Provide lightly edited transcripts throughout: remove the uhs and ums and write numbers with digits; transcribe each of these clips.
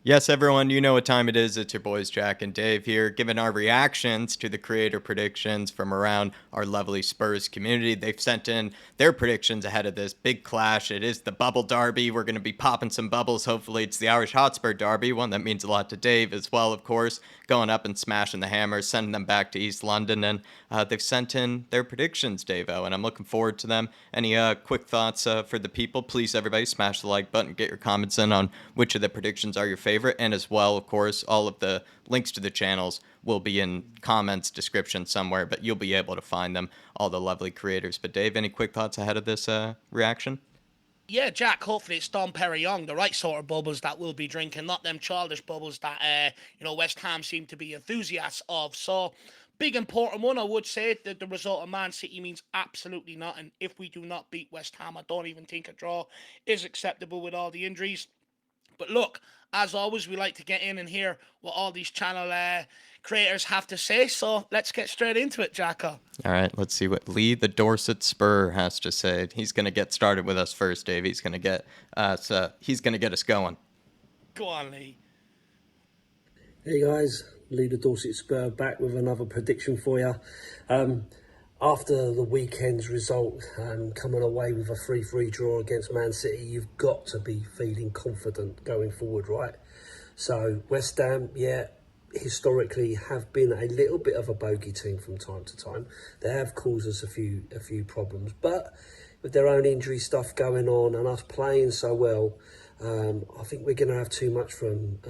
Yes, everyone, you know what time it is. It's your boys Jack and Dave here, giving our reactions to the creator predictions from around our lovely Spurs community. They've sent in their predictions ahead of this big clash. It is the Bubble Derby. We're going to be popping some bubbles. Hopefully, it's the Irish Hotspur Derby, one that means a lot to Dave as well, of course. Going up and smashing the hammers, sending them back to East London. And they've sent in their predictions, Dave-O, and I'm looking forward to them. Any quick thoughts for the people? Please, everybody, smash the like button, get your comments in on which of the predictions are your favorite, and as well, of course, all of the links to the channels will be in comments, description somewhere, but you'll be able to find them, all the lovely creators. But Dave, any quick thoughts ahead of this reaction? Yeah, Jack, hopefully it's Dom Perignon, the right sort of bubbles that we'll be drinking, not them childish bubbles that, West Ham seem to be enthusiasts of. So, big important one, I would say that the result of Man City means absolutely nothing. If we do not beat West Ham, I don't even think a draw is acceptable with all the injuries. But look, as always, we like to get in and hear what all these channel creators have to say. So let's get straight into it, Jacko. All right, let's see what Lee, the Dorset Spur, has to say. He's going to get started with us first, Dave. He's going to get us. He's going to get us going. Go on, Lee. Hey guys, Lee the Dorset Spur back with another prediction for you. After the weekend's result, coming away with a 3-3 draw against Man City, you've got to be feeling confident going forward, right? So West Ham, yeah, historically have been a little bit of a bogey team from time to time. They have caused us a few problems, but with their own injury stuff going on and us playing so well, I think we're going to have too much from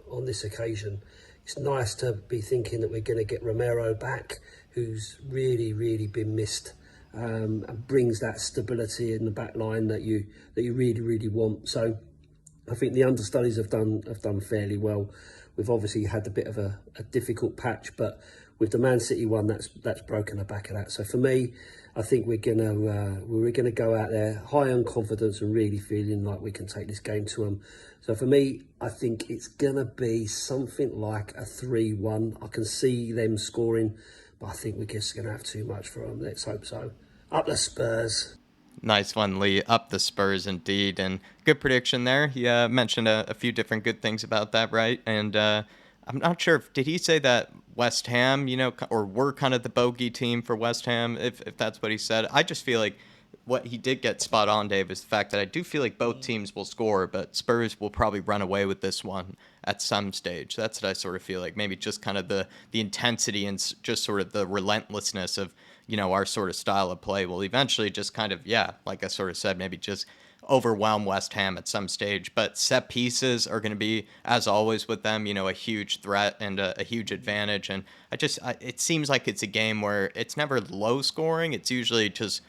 on this occasion. It's nice to be thinking that we're going to get Romero back, who's really been missed, and brings that stability in the back line that you really want. So I think the understudies have done fairly well. We've obviously had a bit of a difficult patch, but with the Man City one, that's broken the back of that. So for me, I think we're gonna go out there high on confidence and really feeling like we can take this game to them. So for me, I think it's gonna be something like a 3-1. I can see them scoring, but I think we're just gonna have too much for them. Let's hope so. Up the Spurs. Nice one, Lee. Up the Spurs, indeed. And good prediction there. He mentioned a few different good things about that, right? And I'm not sure did he say that West Ham, or we're kind of the bogey team for West Ham, if that's what he said. I just feel like what he did get spot on, Dave, is the fact that I do feel like both teams will score, but Spurs will probably run away with this one at some stage. That's what I sort of feel like. Maybe just kind of the intensity and just sort of the relentlessness of, our sort of style of play will eventually just kind of, yeah, like I sort of said, maybe just overwhelm West Ham at some stage. But set pieces are going to be, as always with them, a huge threat and a huge advantage. And it seems like it's a game where it's never low scoring. It's usually just,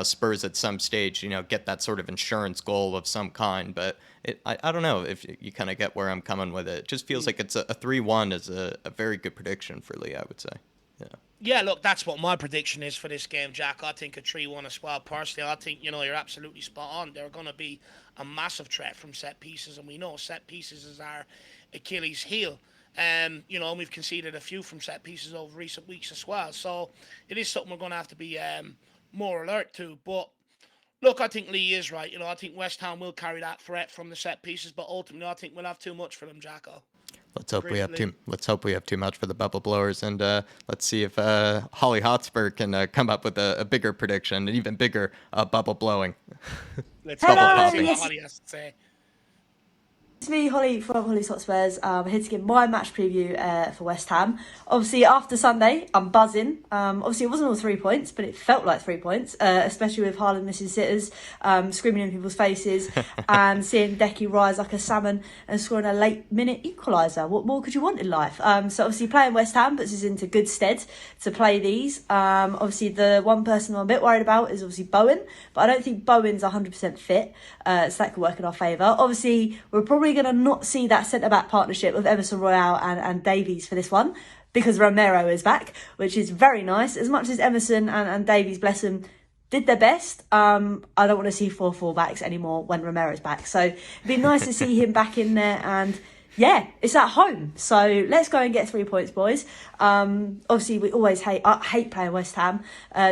Spurs at some stage, get that sort of insurance goal of some kind. But I don't know if you kind of get where I'm coming with it. It just feels like it's a 3-1 is a very good prediction for Lee, I would say. Yeah. Yeah, look, that's what my prediction is for this game, Jack. I think a 3-1 as well. Personally, I think, you're absolutely spot on. They're going to be a massive threat from set pieces, and we know set pieces is our Achilles heel. We've conceded a few from set pieces over recent weeks as well. So it is something we're going to have to be more alert to. But look, I think Lee is right. I think West Ham will carry that threat from the set pieces, but ultimately I think we'll have too much for them, Jacko. Let's hope we have too. Let's hope we have too much for the bubble blowers, and let's see if Holly Hotspur can come up with a bigger prediction, an even bigger bubble blowing. Let's Hello, bubble yes. see what Holly has to say. It's me, Holly, from Holly's Hotspurs. I'm here to give my match preview for West Ham. Obviously, after Sunday, I'm buzzing. Obviously, it wasn't all 3 points, but it felt like 3 points, especially with Marlon missing sitters, screaming in people's faces, and seeing Decky rise like a salmon and scoring a late-minute equaliser. What more could you want in life? So, obviously, playing West Ham puts us into good stead to play these. Obviously, the one person I'm a bit worried about is obviously Bowen, but I don't think Bowen's 100% fit, so that could work in our favour. Obviously, we're probably going to not see that centre-back partnership of Emerson Royale and Davies for this one because Romero is back, which is very nice. As much as Emerson and Davies, bless them, did their best, I don't want to see 4 full-backs anymore when Romero's back. So it'd be nice to see him back in there, and yeah, it's at home. So let's go and get 3 points, boys. Obviously, we always I hate playing West Ham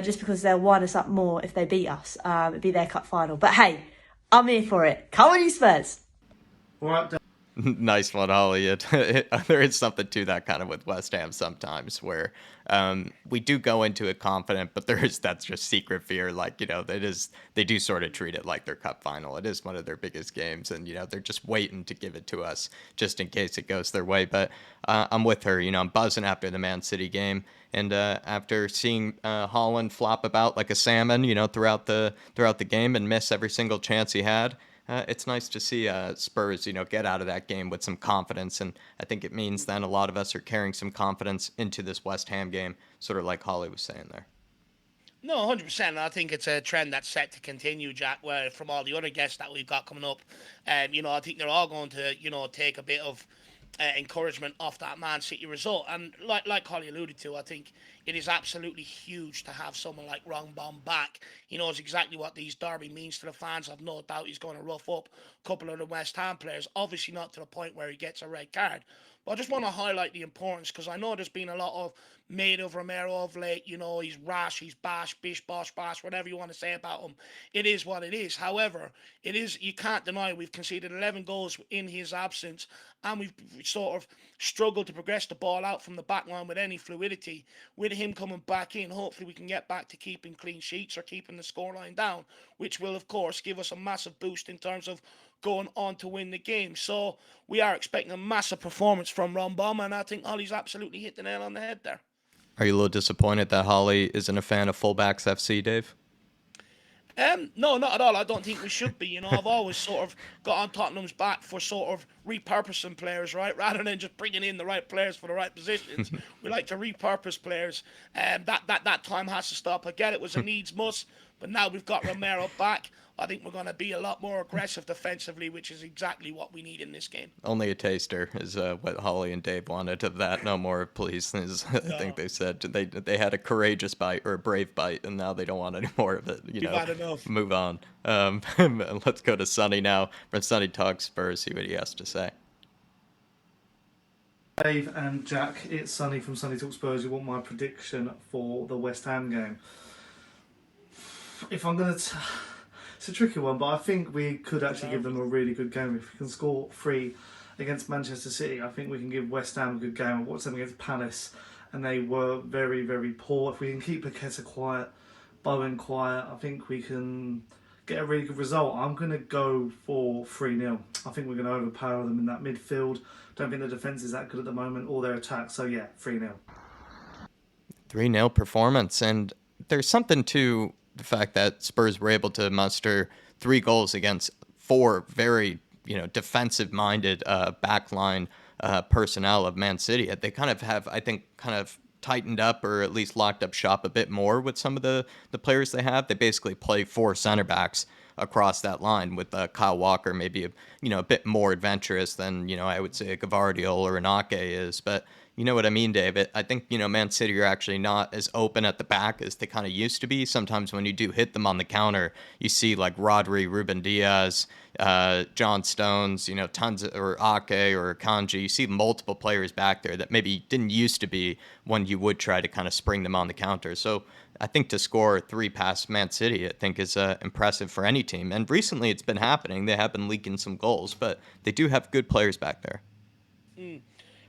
just because they'll wind us up more if they beat us. It'd be their cup final. But hey, I'm here for it. Come on, you Spurs. Nice one, Holly. There is something to that kind of with West Ham sometimes, where we do go into it confident, but that's just secret fear. Like, they do sort of treat it like their cup final. It is one of their biggest games, and they're just waiting to give it to us just in case it goes their way. But I'm with her. I'm buzzing after the Man City game, and after seeing Holland flop about like a salmon, throughout the game and miss every single chance he had. It's nice to see Spurs, get out of that game with some confidence, and I think it means then a lot of us are carrying some confidence into this West Ham game, sort of like Holly was saying there. No, 100%. I think it's a trend that's set to continue, Jack, where from all the other guests that we've got coming up, I think they're all going to, take a bit of encouragement off that Man City result. And like Holly alluded to, I think it is absolutely huge to have someone like Rongbom back. He knows exactly what these derby means to the fans. I've no doubt he's going to rough up a couple of the West Ham players. Obviously not to the point where he gets a red card. But I just want to highlight the importance because I know there's been a lot of made of Romero of late. He's rash, he's bash, bish, bosh, bash, whatever you want to say about him. It is what it is. However, you can't deny we've conceded 11 goals in his absence, and we've sort of struggled to progress the ball out from the back line with any fluidity. With him coming back in, hopefully we can get back to keeping clean sheets or keeping the scoreline down, which will, of course, give us a massive boost in terms of going on to win the game. So we are expecting a massive performance from Ron Bomber, and I think Holly's absolutely hit the nail on the head there. Are you a little disappointed that Holly isn't a fan of Fullbacks FC, Dave? No, not at all. I don't think we should be. I've always sort of got on Tottenham's back for sort of repurposing players, right? Rather than just bringing in the right players for the right positions. We like to repurpose players. That time has to stop. I get it was a needs must, but now we've got Romero back. I think we're going to be a lot more aggressive defensively, which is exactly what we need in this game. Only a taster is what Holly and Dave wanted of that. No more, please. I think they said they had a courageous bite or a brave bite, and now they don't want any more of it. We've had enough. Move on. Let's go to Sonny now. From Sonny Talks Spurs, see what he has to say. Dave and Jack, it's Sonny from Sonny Talk Spurs. You want my prediction for the West Ham game? If I'm going to... It's a tricky one, but I think we could actually give them a really good game. If we can score 3 against Manchester City, I think we can give West Ham a good game. I watched them against Palace, and they were very, very poor. If we can keep Paqueta quiet, Bowen quiet, I think we can get a really good result. I'm going to go for 3-0. I think we're going to overpower them in that midfield. Don't think the defence is that good at the moment, or their attack. So yeah, 3-0. 3-0 performance, and there's something to the fact that Spurs were able to muster 3 goals against 4 very, defensive-minded backline personnel of Man City. They kind of have, I think, tightened up or at least locked up shop a bit more with some of the players they have. They basically play 4 center backs across that line with Kyle Walker maybe a bit more adventurous than I would say a Gavardiol or an Ake is, but you know what I mean, David. I think Man City are actually not as open at the back as they kind of used to be. Sometimes when you do hit them on the counter, you see like Rodri, Ruben Diaz, John Stones, tons of, or Ake or Kanji. You see multiple players back there that maybe didn't used to be when you would try to kind of spring them on the counter. So I think to score 3 past Man City, I think is impressive for any team. And recently it's been happening. They have been leaking some goals, but they do have good players back there.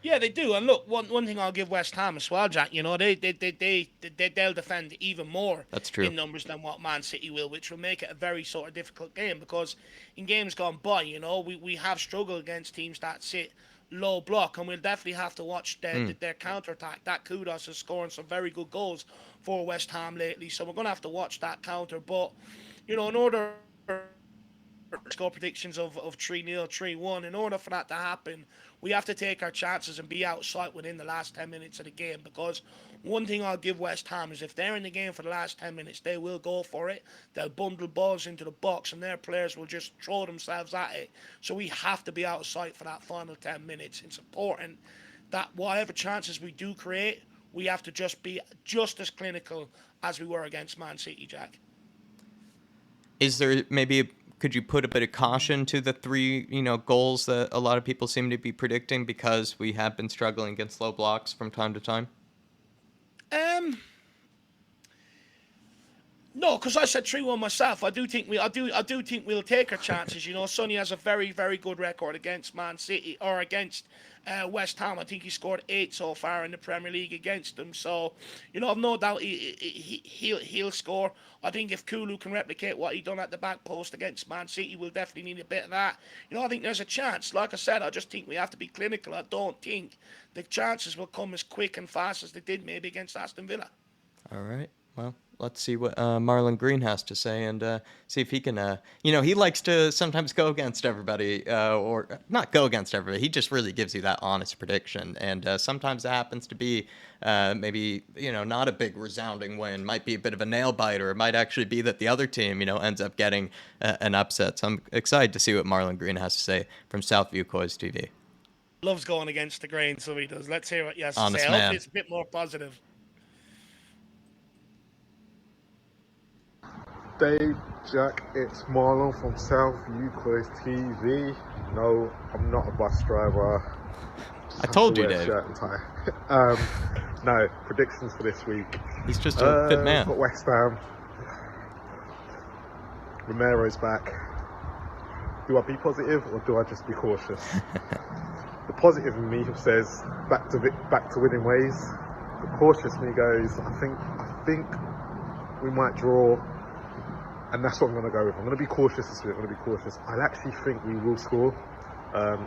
Yeah, they do. And look, one thing I'll give West Ham as well, Jack. They'll defend even more. That's true. In numbers than what Man City will, which will make it a very sort of difficult game because in games gone by, we have struggled against teams that sit low block, and we'll definitely have to watch their counter attack. That Kudos is scoring some very good goals for West Ham lately, so we're going to have to watch that counter. But in order score predictions of 3-0, 3-1. In order for that to happen, we have to take our chances and be outside within the last 10 minutes of the game, because one thing I'll give West Ham is if they're in the game for the last 10 minutes, they will go for it. They'll bundle balls into the box and their players will just throw themselves at it. So we have to be outside for that final 10 minutes. It's important that whatever chances we do create, we have to just be just as clinical as we were against Man City, Jack. Is there could you put a bit of caution to the 3, goals that a lot of people seem to be predicting because we have been struggling against low blocks from time to time? No, because I said 3-1 myself. I do think we'll take our chances. You know, Sonny has a very, very good record against Man City or against West Ham. I think he scored 8 so far in the Premier League against them. So, you know, I've no doubt he'll score. I think if Kulu can replicate what he done at the back post against Man City, we'll definitely need a bit of that. You know, I think there's a chance. Like I said, I just think we have to be clinical. I don't think the chances will come as quick and fast as they did maybe against Aston Villa. All right. Well, let's see what Marlon Green has to say and see if he can. You know, he likes to sometimes go against everybody, or not go against everybody. He just really gives you that honest prediction, and sometimes it happens to be maybe not a big resounding win. Might be a bit of a nail biter. It might actually be that the other team ends up getting an upset. So I'm excited to see what Marlon Green has to say from Southview COYS TV. Loves going against the grain, so he does. Let's hear what he has to Honest say. man. Hopefully, it's a bit more positive. Dave, Jack, it's Marlon from Southview COYS TV. No, I'm not a bus driver. I told you, Wear a Dave. shirt and tie. No, predictions for this week. He's just a fit man. Got West Ham. Romero's back. Do I be positive or do I just be cautious? The positive in me says back to winning ways. The cautious me goes, I think we might draw. And that's what I'm going to go with. I'm going to be cautious this week. I'm going to be cautious. I actually think we will score.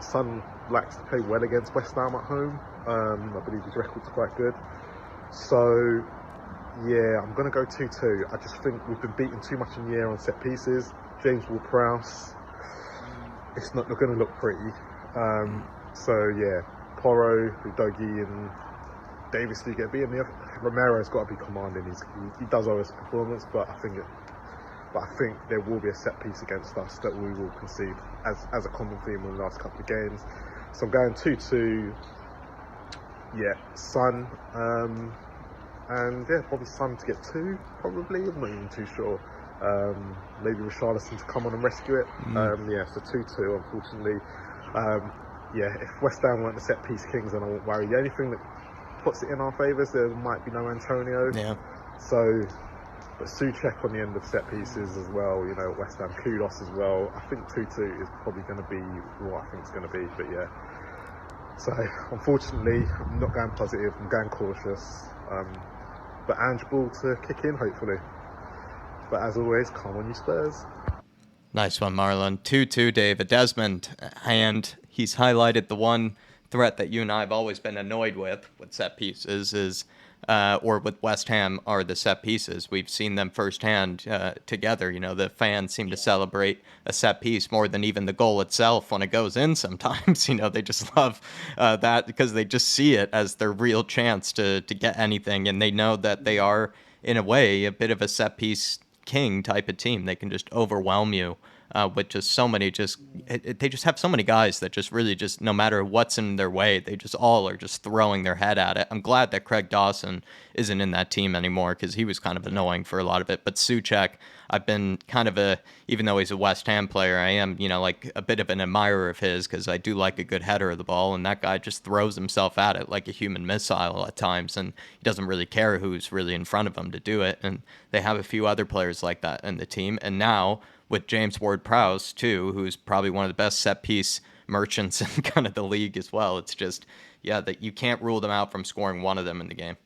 Son likes to play well against West Ham at home. I believe his record's quite good. So, yeah, I'm going to go 2-2. I just think we've been beaten too much in the air on set pieces. James Ward-Prowse, it's not going to look pretty. So, yeah, Porro, Udogie and Davis do get beaten. Romero's got to be commanding. He does owe us a performance, but I think there will be a set piece against us that we will concede as a common theme in the last couple of games. So I'm going 2-2. Yeah, Son. And yeah, probably Son to get 2, probably. I'm not even too sure. Maybe Richarlison to come on and rescue it. Yeah, so 2-2, unfortunately. Yeah, if West Ham weren't the set piece kings, then I won't worry. The only thing that puts it in our favour is there might be no Antonio. Yeah. So, but Souček on the end of set pieces as well, West Ham, kudos as well. I think 2-2 is probably going to be what I think it's going to be, but yeah. So, unfortunately, I'm not going positive, I'm going cautious. But Ange Ball to kick in, hopefully. But as always, come on you Spurs. Nice one, Marlon. 2-2, David. Desmond, and he's highlighted the one threat that you and I have always been annoyed with set pieces or with West Ham are the set pieces. We've seen them firsthand together. The fans seem to celebrate a set piece more than even the goal itself when it goes in sometimes. They just love that because they just see it as their real chance to get anything. And they know that they are, in a way, a bit of a set piece king type of team. They can just overwhelm you with just so many, they just have so many guys that just really just, no matter what's in their way, they just all are just throwing their head at it. I'm glad that Craig Dawson isn't in that team anymore because he was kind of annoying for a lot of it. But Souček, I've been kind of even though he's a West Ham player, I am, like a bit of an admirer of his because I do like a good header of the ball, and that guy just throws himself at it like a human missile at times, and he doesn't really care who's really in front of him to do it. And they have a few other players like that in the team, and now with James Ward-Prowse, too, who's probably one of the best set-piece merchants in kind of the league as well. It's just, that you can't rule them out from scoring one of them in the game.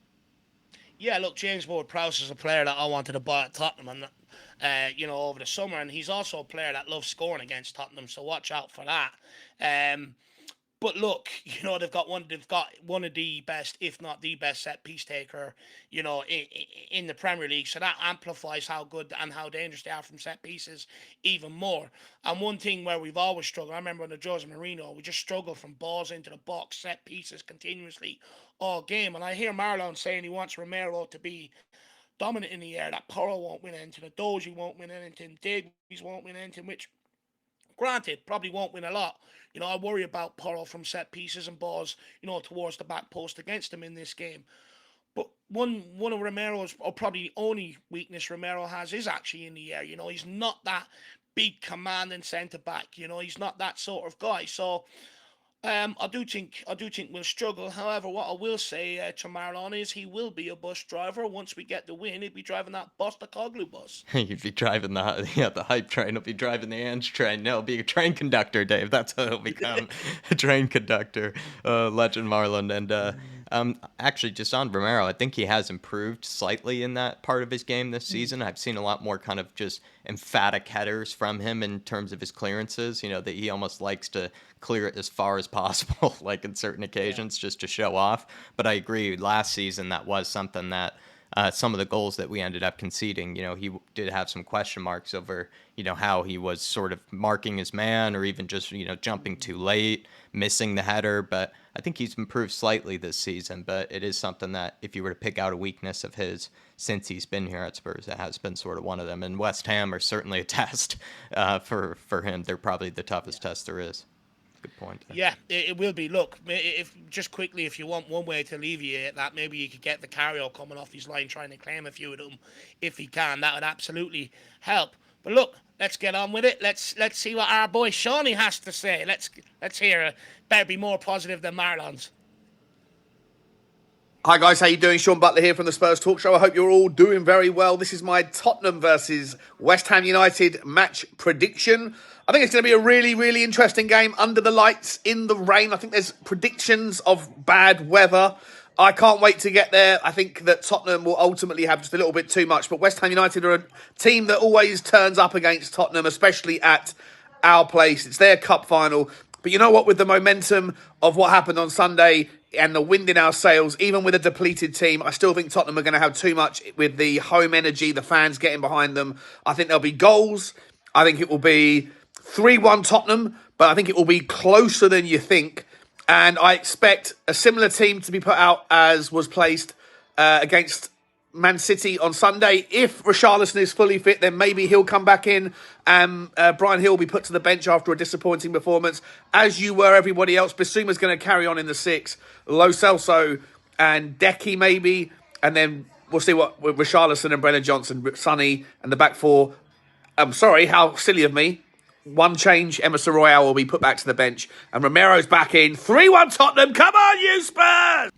Yeah, look, James Ward-Prowse is a player that I wanted to buy at Tottenham, over the summer, and he's also a player that loves scoring against Tottenham, so watch out for that. But look, they've got one of the best, if not the best, set piece taker, in the Premier League. So that amplifies how good and how dangerous they are from set pieces even more. And one thing where we've always struggled, I remember under Jose Mourinho, we just struggled from balls into the box, set pieces continuously all game. And I hear Marlon saying he wants Romero to be dominant in the air, that Porro won't win anything, Doji won't win anything, Davies won't win anything, which, granted, probably won't win a lot. I worry about Porro from set pieces and balls, towards the back post against him in this game. But one of Romero's, or probably the only weakness Romero has, is actually in the air. He's not that big commanding centre back. He's not that sort of guy. So I do think we'll struggle. However, what I will say to Marlon is he will be a bus driver. Once we get the win, he'll be driving that Bostacoglu bus. You'd be driving the hype train. He'll be driving the Ange train. No, he'll be a train conductor, Dave. That's how he'll become, a train conductor. Legend Marlon. And actually, just on Romero, I think he has improved slightly in that part of his game this season. I've seen a lot more kind of just emphatic headers from him in terms of his clearances. That he almost likes to clear it as far as possible, like in certain occasions, just to show off. But I agree, last season that was something that some of the goals that we ended up conceding, he did have some question marks over, how he was sort of marking his man or even just, jumping too late, missing the header. But I think he's improved slightly this season. But it is something that if you were to pick out a weakness of his since he's been here at Spurs, it has been sort of one of them. And West Ham are certainly a test for him. They're probably the toughest test there is. Good point. Yeah, it will be. Look, if just quickly, if you want one way to alleviate that, maybe you could get the carry coming off his line, trying to claim a few of them, if he can. That would absolutely help. But look, let's get on with it. Let's see what our boy Shawnee has to say. Let's hear it. Better be more positive than Marlon's. Hi guys, how you doing? Sean Butler here from the Spurs Talk Show. I hope you're all doing very well. This is my Tottenham versus West Ham United match prediction. I think it's going to be a really, really interesting game under the lights, in the rain. I think there's predictions of bad weather. I can't wait to get there. I think that Tottenham will ultimately have just a little bit too much, but West Ham United are a team that always turns up against Tottenham, especially at our place. It's their cup final. But you know what? With the momentum of what happened on Sunday and the wind in our sails, even with a depleted team, I still think Tottenham are going to have too much with the home energy, the fans getting behind them. I think there'll be goals. I think it will be 3-1 Tottenham, but I think it will be closer than you think. And I expect a similar team to be put out as was placed against Man City on Sunday. If Richarlison is fully fit, then maybe he'll come back in and Brian Hill will be put to the bench after a disappointing performance. As you were everybody else, Bissouma's going to carry on in the 6. Lo Celso and Decky maybe. And then we'll see what with Richarlison and Brennan Johnson, Sonny and the back 4. I'm sorry, how silly of me. One change, Emerson Royale will be put back to the bench. And Romero's back in. 3-1 Tottenham. Come on, you Spurs!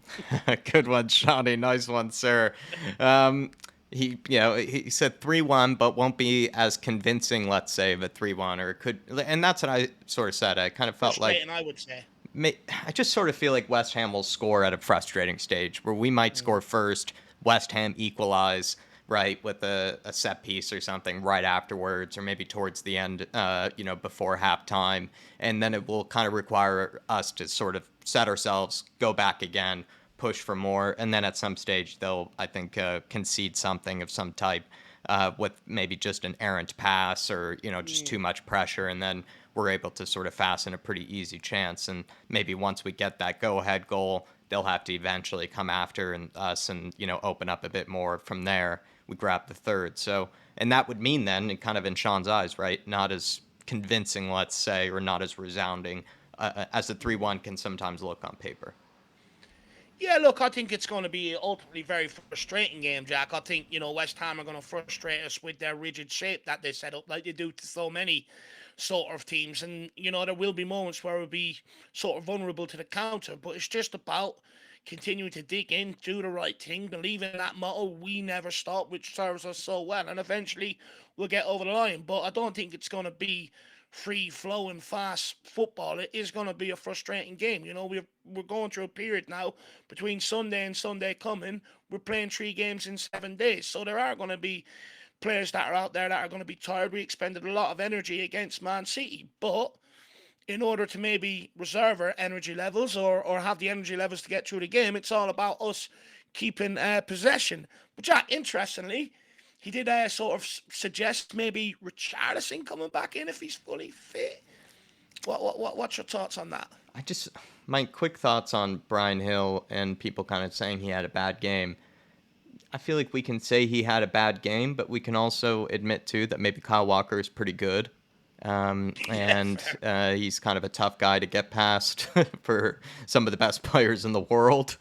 Good one, Shawnee. Nice one, sir. He said 3-1, but won't be as convincing, let's say, of a 3-1. Or it could, and that's what I sort of said. I kind of felt like... I would say. I just sort of feel like West Ham will score at a frustrating stage where we might score first, West Ham equalize, right, with a set piece or something right afterwards, or maybe towards the end, before halftime. And then it will kind of require us to sort of set ourselves, go back again, push for more. And then at some stage, they'll, I think, concede something of some type with maybe just an errant pass or, just too much pressure. And then we're able to sort of fasten a pretty easy chance. And maybe once we get that go-ahead goal, they'll have to eventually come after us and, open up a bit more from there. We grab the third. So, and that would mean then, and kind of in Sean's eyes, right, not as convincing, let's say, or not as resounding as the 3-1 can sometimes look on paper. Yeah, look, I think it's going to be ultimately very frustrating game, Jack. I think, West Ham are going to frustrate us with their rigid shape that they set up like they do to so many sort of teams. And, there will be moments where we'll be sort of vulnerable to the counter, but it's just about continue to dig in, do the right thing, believe in that motto, we never stop, which serves us so well, and eventually we'll get over the line. But I don't think it's going to be free-flowing, fast football. It is going to be a frustrating game. We're going through a period now between Sunday and Sunday coming. We're playing 3 games in 7 days, so there are going to be players that are out there that are going to be tired. We expended a lot of energy against Man City, but in order to maybe reserve our energy levels or have the energy levels to get through the game, it's all about us keeping possession. But Jack, interestingly, he did sort of suggest maybe Richarlison coming back in if he's fully fit. What's your thoughts on that? My quick thoughts on Brian Hill and people kind of saying he had a bad game. I feel like we can say he had a bad game, but we can also admit too that maybe Kyle Walker is pretty good. He's kind of a tough guy to get past for some of the best players in the world,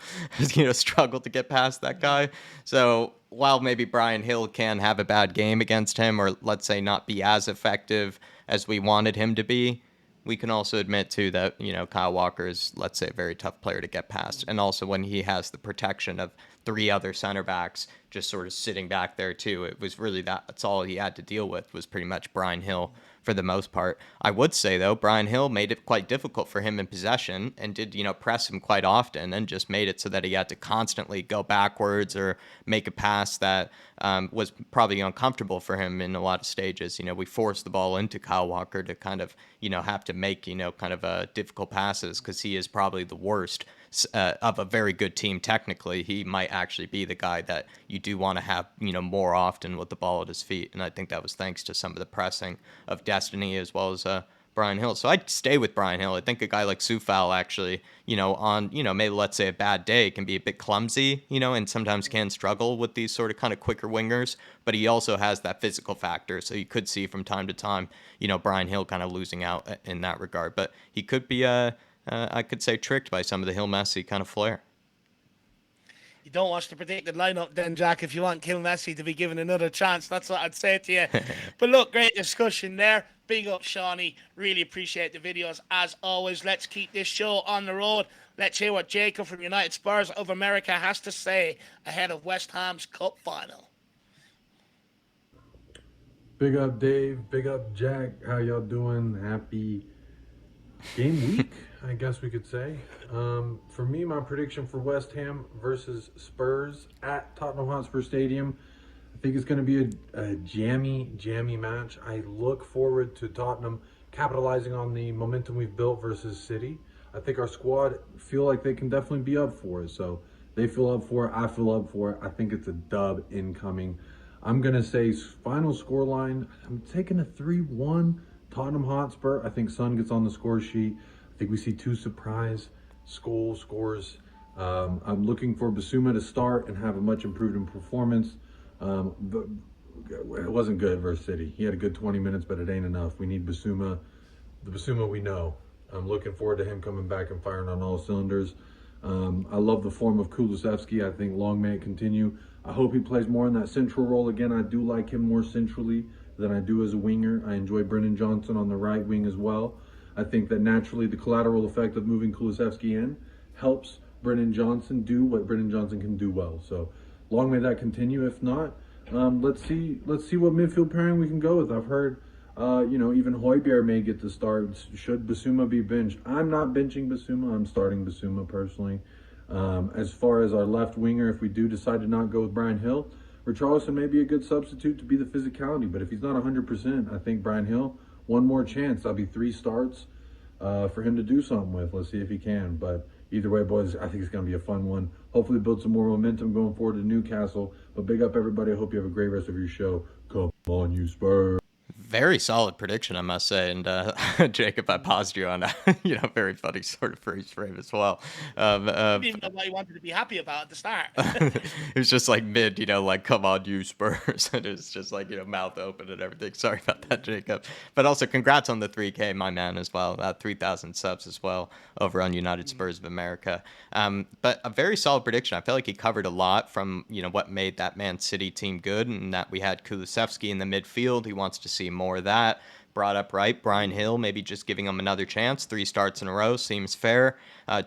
struggle to get past that guy. So while maybe Brian Hill can have a bad game against him, or let's say not be as effective as we wanted him to be, we can also admit too that Kyle Walker is, let's say, a very tough player to get past, and also when he has the protection of three other center backs just sort of sitting back there too, it was really that's all he had to deal with was pretty much Brian Hill for the most part. I would say though, Brian Hill made it quite difficult for him in possession and did press him quite often, and just made it so that he had to constantly go backwards or make a pass that was probably uncomfortable for him in a lot of stages. We forced the ball into Kyle Walker to kind of have to make kind of difficult passes, because he is probably the worst of a very good team technically. He might actually be the guy that you do want to have more often with the ball at his feet, and I think that was thanks to some of the pressing of Destiny as well as Brian Hill. So I'd stay with Brian Hill. I think a guy like Sufal actually, on, maybe let's say a bad day, can be a bit clumsy, and sometimes can struggle with these sort of kind of quicker wingers, but he also has that physical factor. So you could see from time to time, Brian Hill kind of losing out in that regard, but he could be, I could say, tricked by some of the Hill Messi kind of flair. You don't watch the predicted lineup then, Jack, if you want Kill Messi to be given another chance. That's what I'd say to you. But look, great discussion there. Big up, Shawnee. Really appreciate the videos. As always, let's keep this show on the road. Let's hear what Jacob from United Spurs of America has to say ahead of West Ham's Cup final. Big up, Dave. Big up, Jack. How y'all doing? Happy game week, I guess we could say. For me, my prediction for West Ham versus Spurs at Tottenham Hotspur Stadium, I think it's going to be a jammy match. I look forward to Tottenham capitalizing on the momentum we've built versus City. I think our squad feel like they can definitely be up for it. So they feel up for it. I feel up for it. I think it's a dub incoming. I'm going to say final scoreline, I'm taking a 3-1 Tottenham Hotspur. I think Son gets on the score sheet. I think we see two surprise scores. I'm looking for Basuma to start and have a much improved performance. It wasn't good versus City. He had a good 20 minutes, but it ain't enough. We need Basuma, the Basuma we know. I'm looking forward to him coming back and firing on all cylinders. I love the form of Kulusevski. I think long may it continue. I hope he plays more in that central role again. I do like him more centrally than I do as a winger. I enjoy Brennan Johnson on the right wing as well. I think that naturally the collateral effect of moving Kulusevski in helps Brennan Johnson do what Brennan Johnson can do well. So long may that continue. If not, let's see what midfield pairing we can go with. I've heard even Højbjerg may get the start. Should Basuma be benched? I'm not benching Basuma. I'm starting Basuma personally. As far as our left winger, if we do decide to not go with Brian Hill, Richarlison may be a good substitute to be the physicality, but if he's not 100%, I think Brian Hill, one more chance. That'll be 3 starts for him to do something with. Let's see if he can. But either way, boys, I think it's going to be a fun one. Hopefully build some more momentum going forward to Newcastle. But big up, everybody. I hope you have a great rest of your show. Come on, you Spurs. Very solid prediction, I must say. And Jacob, I paused you on a very funny sort of freeze frame as well. I didn't even know what you wanted to be happy about at the start. It was just like mid, like, come on, you Spurs. And it's just like, mouth open and everything. Sorry about that, Jacob. But also congrats on the 3K, my man, as well. 3,000 subs as well over on United Spurs of America. But a very solid prediction. I feel like he covered a lot from, what made that Man City team good, and that we had Kulusevski in the midfield. He wants to see more of that. Brought up right, Brian Hill, maybe just giving him another chance. 3 starts in a row seems fair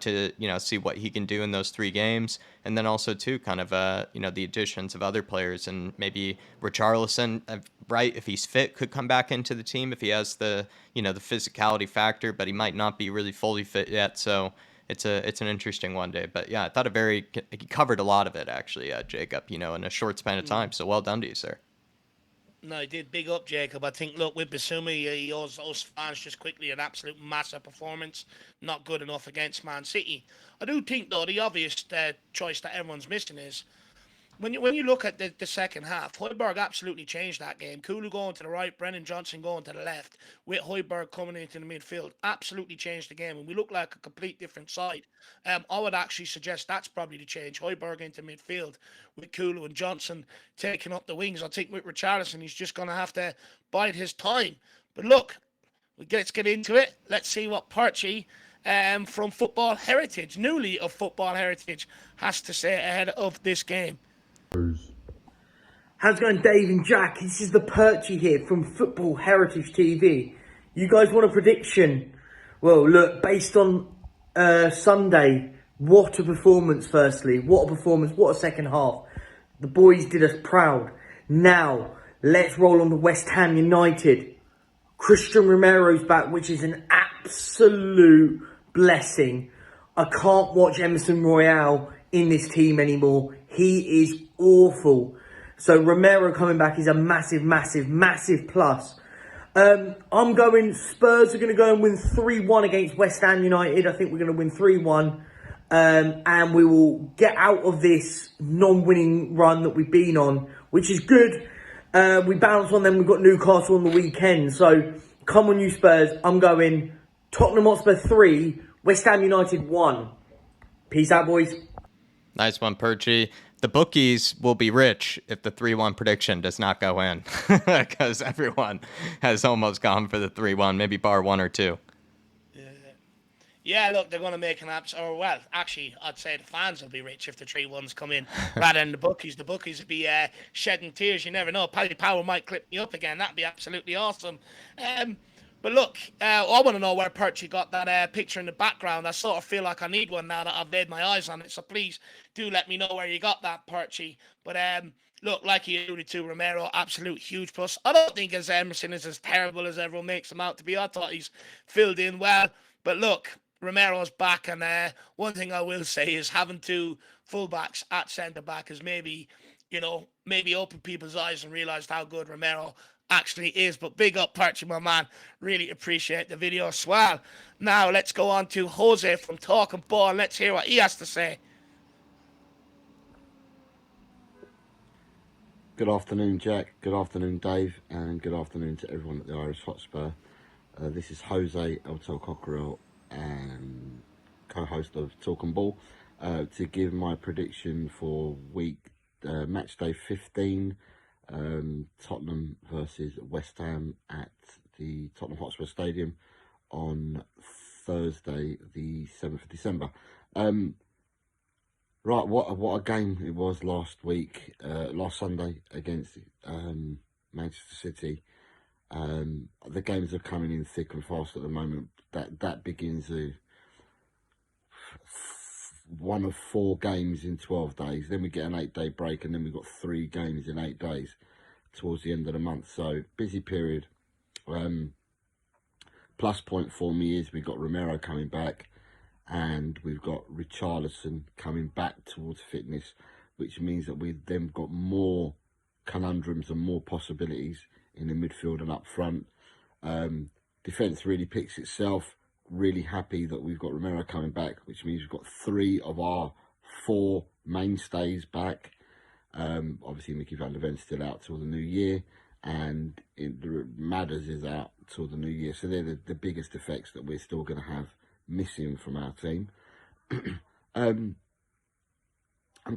to see what he can do in those 3 games. And then also too, kind of the additions of other players, and maybe Richarlison, right, if he's fit, could come back into the team if he has the the physicality factor, but he might not be really fully fit yet. So it's an interesting one day. But yeah, I thought he covered a lot of it actually, Jacob. In a short span of time. So well done to you, sir. No, he did. Big up, Jacob. I think, look, with Basuma, he owes us fans just quickly an absolute massive performance. Not good enough against Man City. I do think, though, the obvious choice that everyone's missing is when you look at the second half, Højbjerg absolutely changed that game. Kulu going to the right, Brennan Johnson going to the left, with Højbjerg coming into the midfield. Absolutely changed the game, and we look like a complete different side. I would actually suggest that's probably the change. Højbjerg into midfield with Kulu and Johnson taking up the wings. I think with Richarlison, he's just going to have to bide his time. But look, let's get into it. Let's see what Pary from Football Heritage, newly of Football Heritage, has to say ahead of this game. How's it going, Dave and Jack? This is the Pary here from Football Heritage TV. You guys want a prediction Well, look, based on Sunday, what a performance, firstly. What a performance. What a second half. The boys did us proud. Now, let's roll on to West Ham United. Christian Romero's back, which is an absolute blessing. I can't watch Emerson Royale in this team anymore. He is awful. So Romero coming back is a massive, massive, massive plus. I'm going, Spurs are going to go and win 3-1 against West Ham United. I think we're going to win 3-1. And we will get out of this non-winning run that we've been on, which is good. We bounce on them. We've got Newcastle on the weekend. So come on, you Spurs. I'm going Tottenham Hotspur 3, West Ham United 1. Peace out, boys. Nice one, Pary. The bookies will be rich if the 3-1 prediction does not go in, because everyone has almost gone for the 3-1, maybe bar one or two. Yeah, look, they're going to make an actually, I'd say the fans will be rich if the 3-1s come in rather than the bookies. The bookies will be shedding tears. You never know. Paddy Power might clip me up again. That'd be absolutely awesome. But look, I want to know where Pary got that picture in the background. I sort of feel like I need one now that I've laid my eyes on it. So please do let me know where you got that, Pary. But look, like you alluded to, Romero, absolute huge plus. I don't think as Emerson is as terrible as everyone makes him out to be. I thought he's filled in well. But look, Romero's back, and one thing I will say is having two fullbacks at centre back is maybe open people's eyes and realised how good Romero actually is. But big up, Pary, my man. Really appreciate the video as well. Now let's go on to Jose from Talking Ball. Let's hear what he has to say. Good afternoon, Jack. Good afternoon, Dave, and good afternoon to everyone at the Irish Hotspur. This is Jose El Cockerel and co-host of Talking Ball to give my prediction for match day 15, Tottenham versus West Ham at the Tottenham Hotspur Stadium on Thursday, the 7th of December. Right, what a game it was last Sunday against Manchester City. The games are coming in thick and fast at the moment. That begins one of 4 games in 12 days. Then we get an 8-day break, and then we've got 3 games in 8 days towards the end of the month. So busy period. Plus point for me is we've got Romero coming back, and we've got Richarlison coming back towards fitness, which means that we've then got more conundrums and more possibilities in the midfield and up front. Defence really picks itself. Really happy that we've got Romero coming back, which means we've got 3 of our 4 mainstays back. Obviously, Mickey van der Ven's still out till the new year, and Madders is out till the new year. So they're the biggest effects that we're still going to have missing from our team. I'm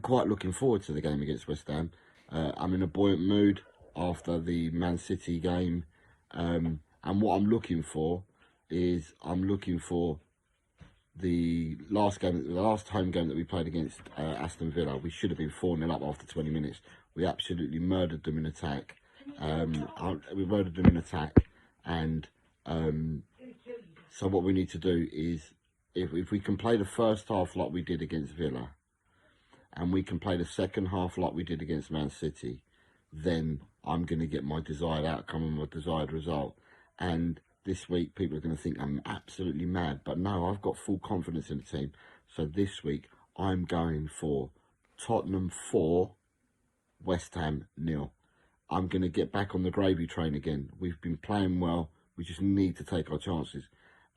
quite looking forward to the game against West Ham. I'm in a buoyant mood after the Man City game, and what I'm looking for is the last home game that we played against Aston Villa. We should have been 4-0 up after 20 minutes. We absolutely murdered them in attack. And so what we need to do is, if we can play the first half like we did against Villa, and we can play the second half like we did against Man City, then I'm going to get my desired outcome and my desired result. And this week, people are going to think I'm absolutely mad. But no, I've got full confidence in the team. So this week, I'm going for Tottenham 4, West Ham 0. I'm going to get back on the gravy train again. We've been playing well. We just need to take our chances.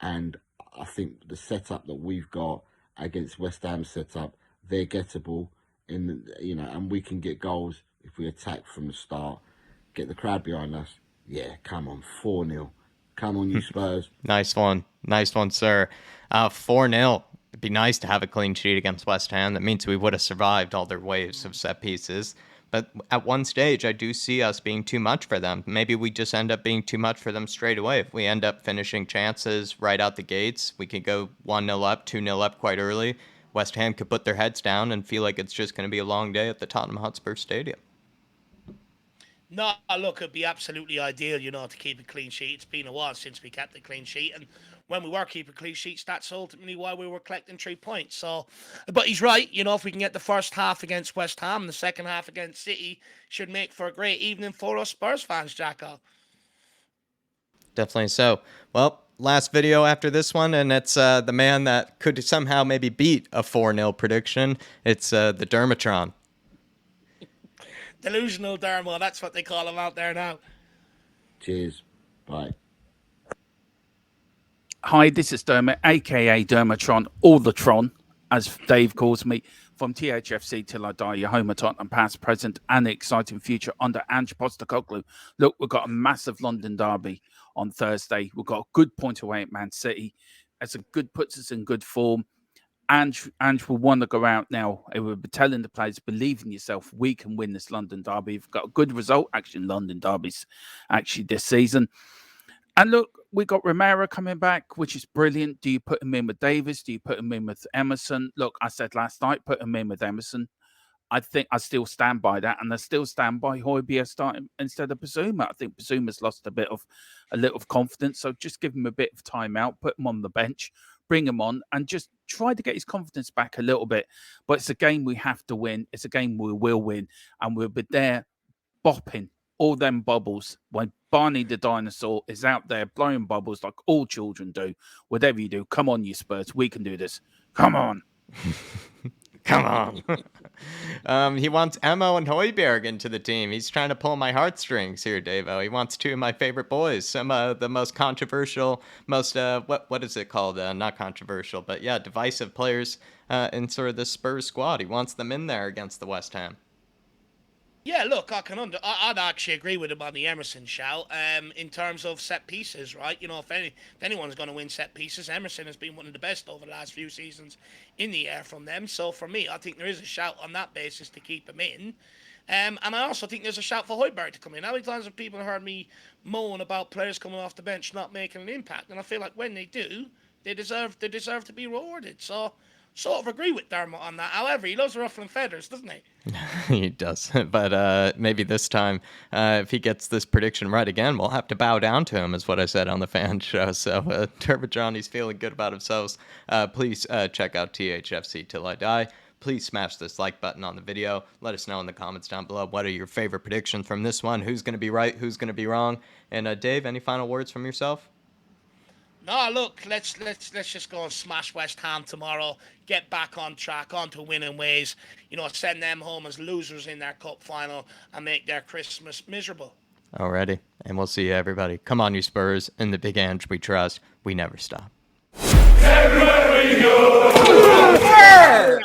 And I think the setup that we've got against West Ham's setup, they're gettable, and we can get goals if we attack from the start. Get the crowd behind us. Yeah, come on, 4-0. Come on, you Spurs. Nice one, sir. 4-0. It'd be nice to have a clean sheet against West Ham. That means we would have survived all their waves of set pieces. But at one stage, I do see us being too much for them. Maybe we just end up being too much for them straight away. If we end up finishing chances right out the gates, we could go 1-0 up, 2-0 up quite early. West Ham could put their heads down and feel like it's just going to be a long day at the Tottenham Hotspur Stadium. No, look, it'd be absolutely ideal, to keep a clean sheet. It's been a while since we kept a clean sheet, and when we were keeping clean sheets, that's ultimately why we were collecting 3 points. So, but he's right. If we can get the first half against West Ham, the second half against City, should make for a great evening for us Spurs fans, Jacko. Definitely so. Well, last video after this one, and it's the man that could somehow maybe beat a 4-0 prediction. It's the Dermatron. Delusional Dermo, that's what they call him out there now. Cheers. Bye. Hi, this is Dermot, aka Dermatron, or the Tron, as Dave calls me, from THFC Till I Die, your home of Tottenham past, present, and the exciting future under Ange Postecoglou. Look, we've got a massive London derby on Thursday. We've got a good point away at Man City. Puts us in good form. Ange will want to go out now. It will be telling the players, believe in yourself. We can win this London derby. We've got a good result, actually, in London derbies, actually, this season. And look, we got Romero coming back, which is brilliant. Do you put him in with Davis? Do you put him in with Emerson? Look, I said last night, put him in with Emerson. I think I still stand by that, and I still stand by Hojbjerg starting instead of Bazuma. I think Bazuma's lost a little of confidence, so just give him a bit of time out, put him on the bench, bring him on, and just try to get his confidence back a little bit. But it's a game we have to win. It's a game we will win, and we'll be there bopping all them bubbles when Barney the dinosaur is out there blowing bubbles like all children do. Whatever you do, come on, you Spurs. We can do this. Come on. Come on. He wants Emo and Hojbjerg into the team. He's trying to pull my heartstrings here, Davo. He wants two of my favorite boys. Some of the most controversial, what is it called? Not controversial, but yeah, divisive players in sort of the Spurs squad. He wants them in there against the West Ham. Yeah, look, I'd actually agree with him on the Emerson shout. In terms of set pieces, right? If anyone's going to win set pieces, Emerson has been one of the best over the last few seasons in the air from them. So for me, I think there is a shout on that basis to keep him in. And I also think there's a shout for Hojbjerg to come in. How many times have people heard me moan about players coming off the bench not making an impact? And I feel like when they do, they deserve to be rewarded. So sort of agree with Dermot on that. However, he loves ruffling feathers, doesn't he? He does. But maybe this time, if he gets this prediction right again, we'll have to bow down to him, is what I said on the fan show. So, Turbo he's feeling good about himself. Please check out THFC Till I Die. Please smash this like button on the video. Let us know in the comments down below what are your favorite predictions from this one. Who's going to be right? Who's going to be wrong? And Dave, any final words from yourself? No, look, let's just go and smash West Ham tomorrow. Get back on track, onto winning ways. Send them home as losers in their cup final and make their Christmas miserable. Alrighty, and we'll see you, everybody. Come on, you Spurs. In the big Ange we trust. We never stop. Everywhere we go.